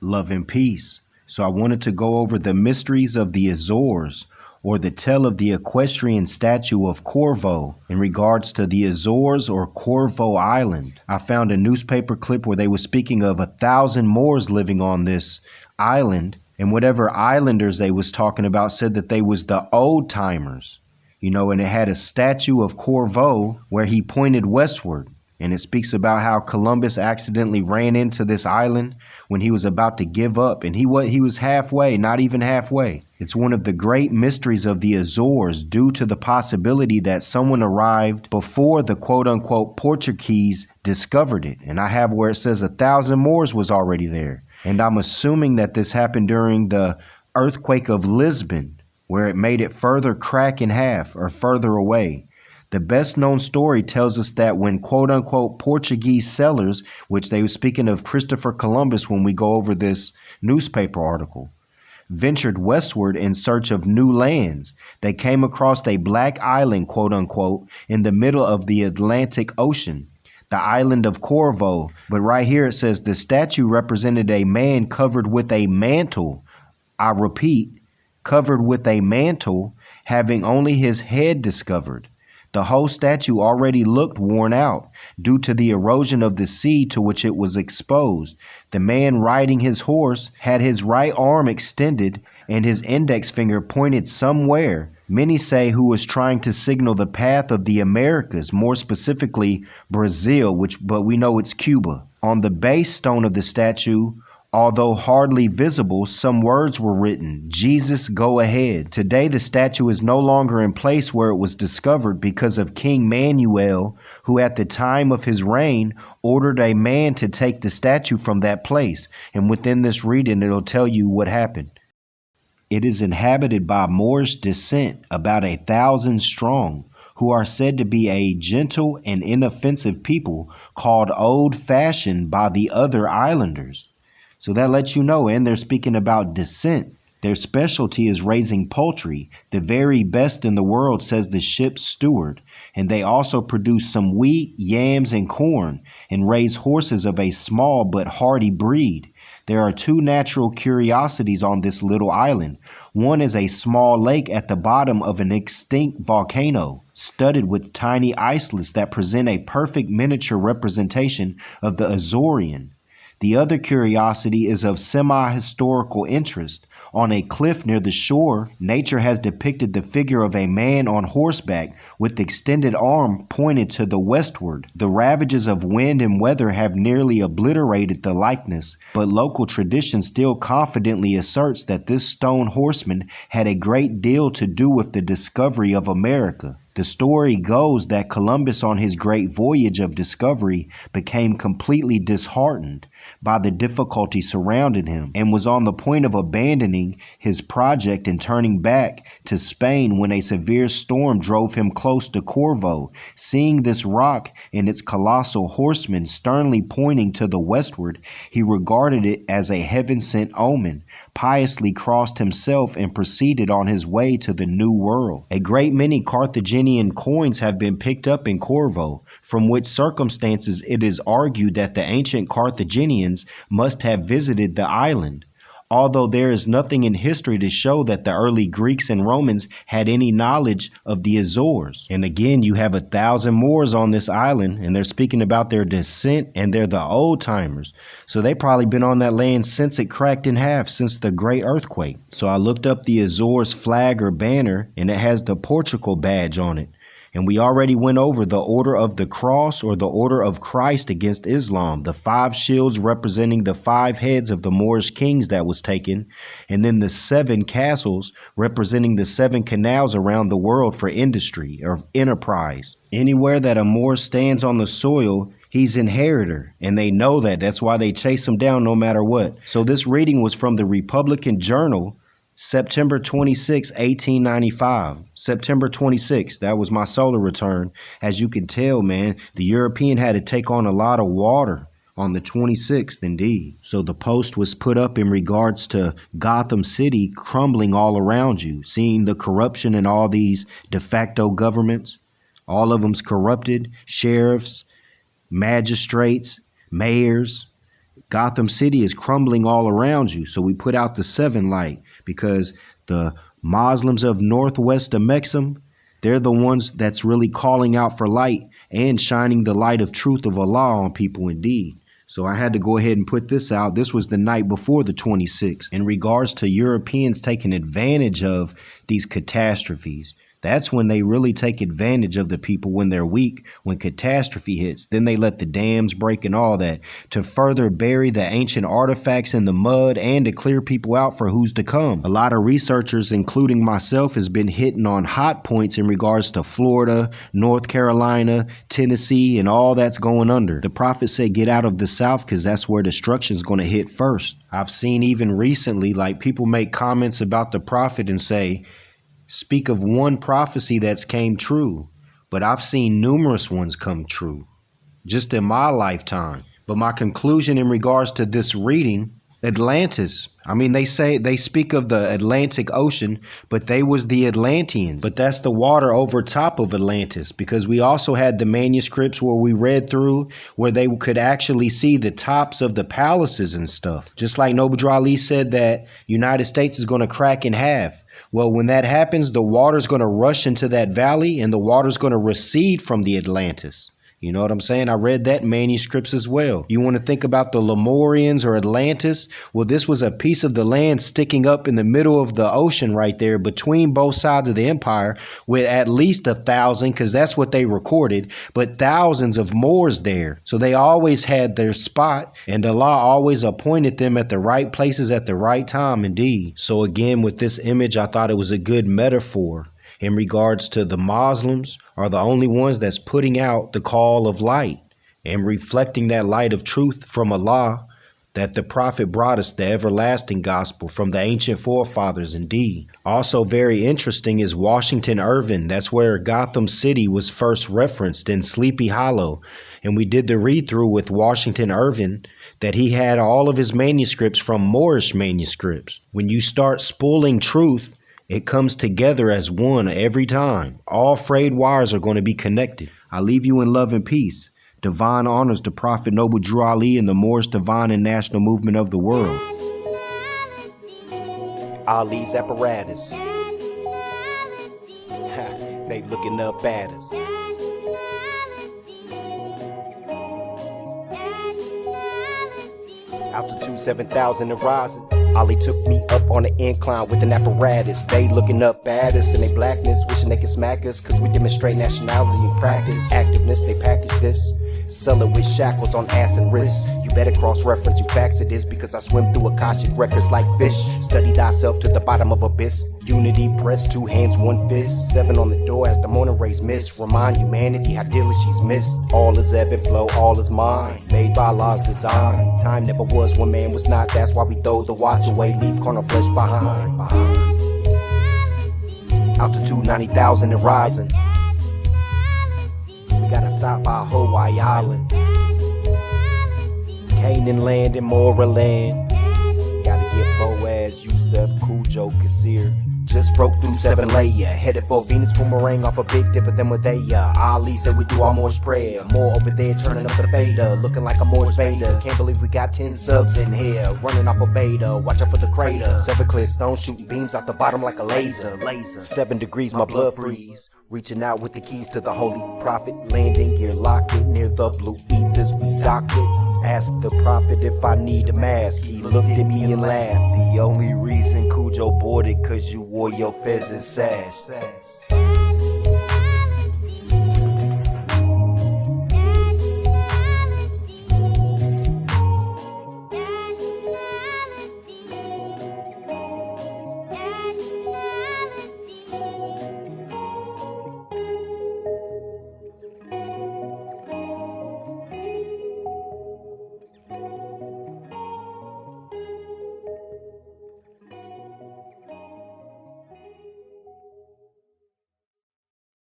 love and peace. So I wanted to go over the mysteries of the Azores, or the tale of the equestrian statue of Corvo in regards to the Azores or Corvo Island. I found a newspaper clip where they were speaking of 1,000 Moors living on this island, and whatever islanders they was talking about said that they was the old timers, you know, and it had a statue of Corvo where he pointed westward. And it speaks about how Columbus accidentally ran into this island when he was about to give up. And he was halfway, not even halfway. It's one of the great mysteries of the Azores due to the possibility that someone arrived before the quote-unquote Portuguese discovered it. And I have where it says 1,000 Moors was already there. And I'm assuming that this happened during the earthquake of Lisbon, where it made it further crack in half or further away. The best known story tells us that when quote-unquote Portuguese settlers, which they were speaking of Christopher Columbus when we go over this newspaper article, ventured westward in search of new lands, they came across a black island, quote-unquote, in the middle of the Atlantic Ocean, the island of Corvo. But right here it says the statue represented a man covered with a mantle. I repeat, covered with a mantle, having only his head discovered. The whole statue already looked worn out due to the erosion of the sea to which it was exposed. The man riding his horse had his right arm extended and his index finger pointed somewhere. Many say who was trying to signal the path of the Americas, more specifically Brazil, but we know it's Cuba. On the base stone of the statue, although hardly visible, some words were written, "Jesus, go ahead." Today, the statue is no longer in place where it was discovered because of King Manuel, who at the time of his reign ordered a man to take the statue from that place. And within this reading, it'll tell you what happened. It is inhabited by Moorish descent, about 1,000 strong, who are said to be a gentle and inoffensive people called old-fashioned by the other islanders. So that lets you know, and they're speaking about descent. Their specialty is raising poultry, the very best in the world, says the ship's steward. And they also produce some wheat, yams, and corn, and raise horses of a small but hardy breed. There are two natural curiosities on this little island. One is a small lake at the bottom of an extinct volcano, studded with tiny islets that present a perfect miniature representation of the Azorean. The other curiosity is of semi-historical interest. On a cliff near the shore, nature has depicted the figure of a man on horseback with extended arm pointed to the westward. The ravages of wind and weather have nearly obliterated the likeness, but local tradition still confidently asserts that this stone horseman had a great deal to do with the discovery of America. The story goes that Columbus on his great voyage of discovery became completely disheartened by the difficulty surrounding him and was on the point of abandoning his project and turning back to Spain when a severe storm drove him close to Corvo. Seeing this rock and its colossal horseman sternly pointing to the westward, he regarded it as a heaven-sent omen, piously crossed himself and proceeded on his way to the New World. A great many Carthaginian coins have been picked up in Corvo, from which circumstances it is argued that the ancient Carthaginians must have visited the island, although there is nothing in history to show that the early Greeks and Romans had any knowledge of the Azores. And again, you have 1,000 Moors on this island, and they're speaking about their descent, and they're the old timers. So they probably been on that land since it cracked in half, since the great earthquake. So I looked up the Azores flag or banner, and it has the Portugal badge on it. And we already went over the Order of the Cross or the Order of Christ against Islam, the 5 shields representing the 5 heads of the Moorish kings that was taken, and then the 7 castles representing the 7 canals around the world for industry or enterprise. Anywhere that a Moor stands on the soil, he's inheritor, and they know that. That's why they chase him down no matter what. So this reading was from the Republican Journal, September 26, 1895. September 26, that was my solar return. As you can tell, man, the European had to take on a lot of water on the 26th, indeed. So the post was put up in regards to Gotham City crumbling all around you, seeing the corruption in all these de facto governments. All of them's corrupted, sheriffs, magistrates, mayors, Gotham City is crumbling all around you. So we put out the 7 light because the Muslims of Northwest Amexem, they're the ones that's really calling out for light and shining the light of truth of Allah on people indeed. So I had to go ahead and put this out. This was the night before the 26th. In regards to Europeans taking advantage of these catastrophes, that's when they really take advantage of the people when they're weak, when catastrophe hits. Then they let the dams break and all that to further bury the ancient artifacts in the mud and to clear people out for who's to come. A lot of researchers, including myself, has been hitting on hot points in regards to Florida, North Carolina, Tennessee, and all that's going under. The prophet said get out of the South because that's where destruction's going to hit first. I've seen even recently, like, people make comments about the prophet and say, speak of one prophecy that's came true, but I've seen numerous ones come true just in my lifetime. But my conclusion in regards to this reading, Atlantis, I mean, they speak of the Atlantic Ocean, but they was the Atlanteans. But that's the water over top of Atlantis, because we also had the manuscripts where we read through where they could actually see the tops of the palaces and stuff. Just like Noble Ali said that United States is going to crack in half. Well, when that happens, the water's going to rush into that valley and the water's going to recede from the Atlantis. You know what I'm saying? I read that in manuscripts as well. You want to think about the Lemurians or Atlantis? Well, this was a piece of the land sticking up in the middle of the ocean right there between both sides of the empire with at least 1,000, because that's what they recorded, but thousands of Moors there. So they always had their spot, and Allah always appointed them at the right places at the right time indeed. So again, with this image, I thought it was a good metaphor in regards to the Muslims are the only ones that's putting out the call of light and reflecting that light of truth from Allah that the prophet brought us, the everlasting gospel from the ancient forefathers indeed. Also very interesting is Washington Irving. That's where Gotham City was first referenced in Sleepy Hollow. And we did the read through with Washington Irving that he had all of his manuscripts from Moorish manuscripts. When you start spooling truth, it comes together as one every time. All frayed wires are going to be connected. I leave you in love and peace. Divine honors to Prophet Noble Drew Ali and the Moorish divine and national movement of the world. Ali's apparatus. They looking up at us. Altitude 7,000 and rising. Ali took me up on the incline with an apparatus. They looking up at us in their blackness, wishing they could smack us, cause we demonstrate nationality in practice. Activeness, they package this, sell it with shackles on ass and wrists. You better cross-reference, you facts it is, because I swim through Akashic records like fish. Study thyself to the bottom of abyss. Unity, press 2 hands, 1 fist. 7 on the door as the morning rays miss. Remind humanity how dearly she's missed. All is ebb and flow, all is mine, made by Allah's design. Time never was when man was not, that's why we throw the watch away, leave carnal flesh behind. Altitude 90,000 and rising. We gotta stop by Hawaii Island, Canaan land and Mora land. Gotta get Boaz, Yusuf, Cujo, Kasir. Just broke through 7 layer, headed for Venus boomerang off a Big Dipper, then with they Ali said we do our more spread. More over there turning up the fader, looking like a Moorish Vader. Can't believe we got 10 subs in here, running off a beta. Watch out for the crater. 7 clear stones shooting beams out the bottom like a laser. 7 degrees, my blood freeze. Reaching out with the keys to the holy prophet. Landing gear locked it near the blue ethers. We docked it. Asked the prophet if I need a mask. He looked at me and laughed. The only reason Cujo boarded cause you wore your pheasant sash.